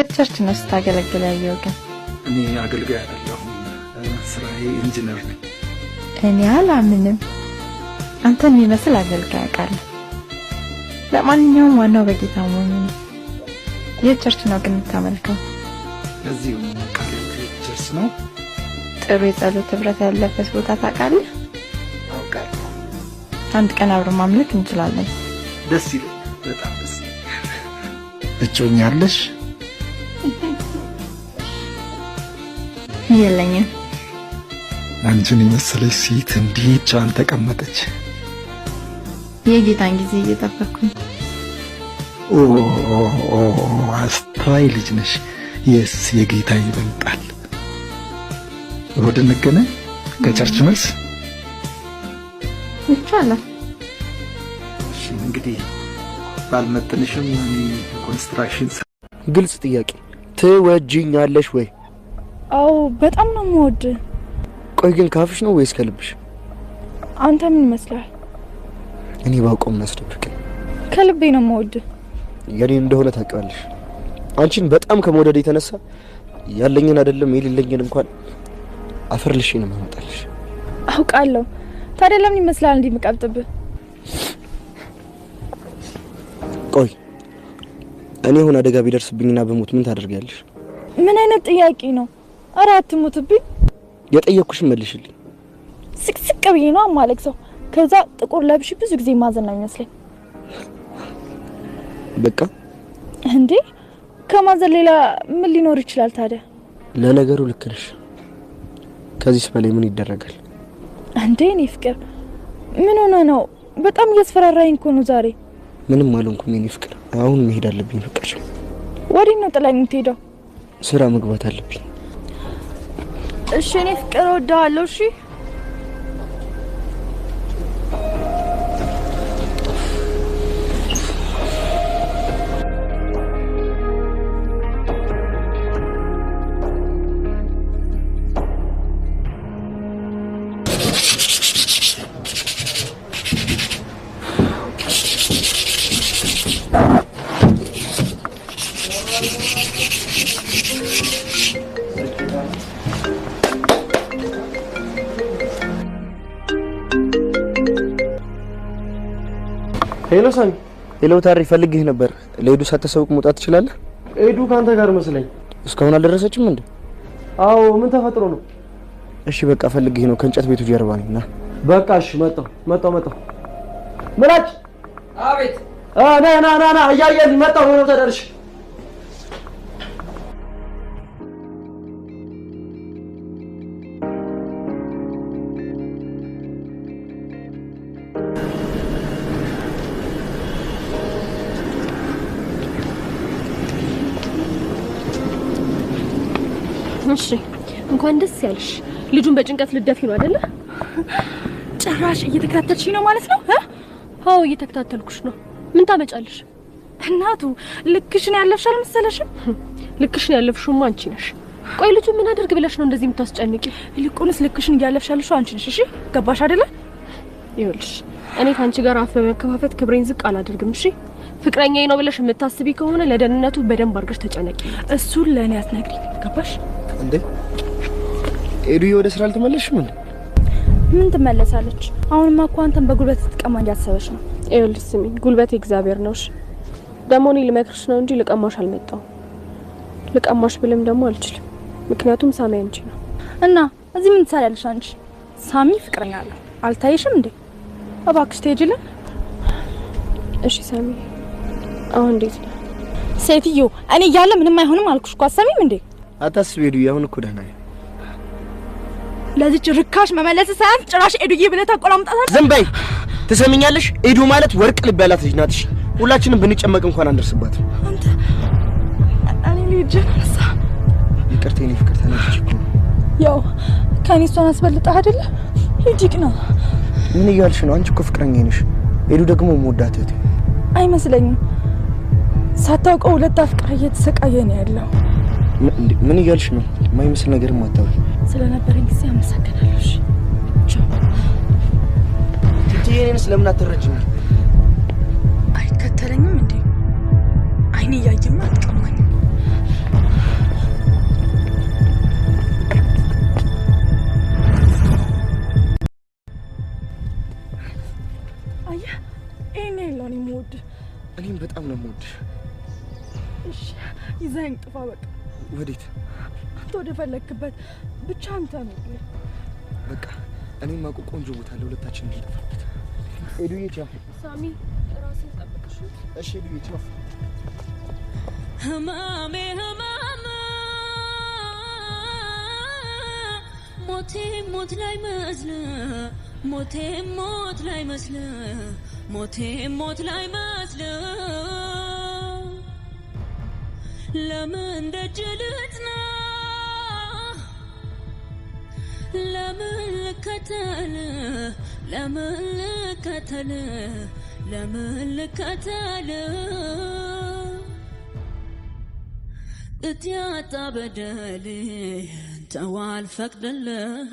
የቸርች ነው ስታገለግል ያየው ግን እኔ አገልጋይ አይደለሁም ስራዬ ኢንጂነር ነኝ እኔ አላምንም አንተን የሚመስል አገልጋይ አቃለ ለማንኛውም ዋናው በጌታ መሆኑ ነው የቸርች ነው ግን ተመልከው እዚሁ ቸርች ነው ጥሩ የጸሎት ህብረት ያለበት ቦታ ታውቃለህ አውቃለሁ አንድ ቀን አብረን ማምለክ እንችላለን ደስ ይላል በጣም ደስ እጮኛለሽ የለኝም አንቺን የመሰለች ሴት እንዲህ ቻን ተቀመጠች የጌታን ጊዜ እየጠበቅኩኝ አስተዋይ ልጅ ነሽ የስ የጌታ ይበልጣል ወደ ነገነ ከቸርች መልስ ይቻላል እሺ እንግዲህ ባልመጥንሽም እኔ ኮንስትራክሽን ግልጽ ጥያቄ ትወጂኛለሽ ወይ አው በጣም ነው የምወድ ቆይ ግን ካፍሽ ነው ወይስ ከልብሽ አንተ ምን ይመስላል እኔ ባውቀው እናስደብቅ ከልቤ ነው የምወድ የኔ እንደሆነ ታውቂዋለሽ አንቺን በጣም ከመውደድ የተነሳ ያለኝን አይደለም የሌለኝን እንኳን አፈርልሽ ነው ማመጣልሽ አውቃለሁ ታዲያ ለምን ይመስላል እንዴ መቀብጥብ ቆይ እኔ ሆነ አደጋ ቢደርስብኝና በሞት ምን ታደርጊያለሽ ምን አይነት ጥያቄ ነው አራት ሞትብኝ የጠየቅኩሽ መልሽልኝ ስቅስቅ ብዬ ነው ማለክሰው ከዛ ጥቁር ለብሽ ብዙ ጊዜ ማዘን ነው ይመስለኝ በቃ እንዴ ከማዘን ሌላ ምን ሊኖር ይችላል ታዲያ ለነገሩ ልክ ነሽ ከዚህ በላይ ምን ይደረጋል እንዴ እኔ ፍቅር ምን ሆነ ነው በጣም እያስፈራራኝ እኮ ነው ዛሬ ምንም አልሆንኩም የኔ ፍቅር አሁን መሄድ አለብኝ ፍቅር ወዴት ነው ጥላኝ የምትሄደው ስራ መግባት አለብኝ እሺ እኔ ፍቅር ወዳለሁ እሺ ሄሎ ሳሚ ሄሎ ታሪ ፈልግህ ነበር ለሄዱ ሳትሰውቅ መውጣት ትችላለህ ሄዱ ካንተ ጋር መስለኝ እስካሁን አልደረሰችም እንዴ አዎ ምን ተፈጥሮ ነው እሺ በቃ ፈልግህ ነው ከእንጨት ቤቱ ጀርባ ነኝና በቃ እሺ መጣው ምላጭ አቤት ና እያየን መጣው ነው ተደርሽ እሺ እንኳን ደስ ያለሽ ልጁን በጭንቀት ልደፊ ነው አይደለ ጭራሽ እየተከታተልሽ ነው ማለት ነው አዎ እየተከታተልኩሽ ነው ምን ታመጫለሽ እናቱ ልክሽን ያለፍሻል መሰለሽም ልክሽን ያለፍሽው አንቺ ነሽ ቆይ ልጁ ምን አድርግ ብለሽ ነው እንደዚህ የምታስጨንቂው ይልቁንስ ልክሽን ያለፍሻልሽ አንቺ ነሽ እሺ ገባሽ አይደለ ይኸውልሽ እኔ ካንቺ ጋር አፍ በመከፋፈት ክብሬን ዝቅ አላደርግም እሺ ፍቅረኛዬ ነው ብለሽ የምታስቢ ከሆነ ለደህንነቱ በደንብ አድርገሽ ተጨነቂ እሱን ለኔ አትነግሪኝ ገባሽ እንዴ ሄዱ ወደ ስራ አልተመለስሽም እንዴ ምን ትመለሳለች አሁንማ እኮ አንተን በጉልበት ትቀማ እንዲያሰበሽ ነው ይኸውልሽ ስሚ ጉልበት እግዚአብሔር ነውሽ ደሞ እኔ ልመክርሽ ነው እንጂ ልቀማሽ አልመጣው ልቀማሽ ብለም ደሞ አልችልም ምክንያቱም ሳሚ አንቺ ነው እና እዚህ ምን ትሰሪያለሽ አንቺ ሳሚ ፍቅረኛ አለው አልታይሽም እንዴ እባክሽ ትሄጂልን እሺ ሳሚ አሁን እንዴት ነው ሴትዮ እኔ እያለ ምንም አይሆንም አልኩሽ እኮ አሰሚም እንዴ አታስቢ ሄዱ አሁን እኮ ደህና ነኝ ለዚህ ርካሽ መመለስ ሳይሆን ጭራሽ ኤዱዬ ብለህ ታቆላምጣታለሽ ዝም በይ ትሰሚኛለሽ ኤዱ ማለት ወርቅ ልብ ያላት ልጅ ናት ሁላችንም ብንጨመቅ እንኳን አንደርስባት አንተ እኔ ልጅ ነሳ ይቅርታ የኔ ፍቅር ተናግረሽ እኮ ያው ከኔሷን አስበልጣ አይደለ ሂጂክ ነው ምን እያልሽ ነው አንቺ እኮ ፍቅረኛዬ ነሽ ኤዱ ደግሞ ሞዳት እህቴ አይመስለኝም ሳታውቀው ሁለት አፍቅራ እየተሰቃየ ነው ያለው ምን እያልሽ ነው የማይመስል ነገርም አታውቂ ስለነበረኝ ጊዜ አመሰግናለሁ እሺ ቻው ትዬኔን ስለምን አትረጅኝ አይከተለኝም እንዴ አይኔ ያየማ አትቀማኝ ይዘኸኝ ጥፋ በቃ። ወዴት? አንተ ወደ ፈለክበት ብቻ አንተ ነው። በቃ እኔም ማቆ ቆንጆ ቦታ አለ ሁለታችን እንጠፋበት። ኤዱዬ ቻው። ሳሚ ራስን ጠብቅሽ። እሺ ኤዱዬ ቻው። ህማሜ ሞቴ ሞት ላይ መስል ሞቴ ሞት ላይ መስል ሞቴ ሞት ላይ መስል ለምን ደጅ ልጥና ለምን ልከተል ለምን ልከተል ለምን ልከተል እትያጣ በደል ተዋል ፈቅደልህ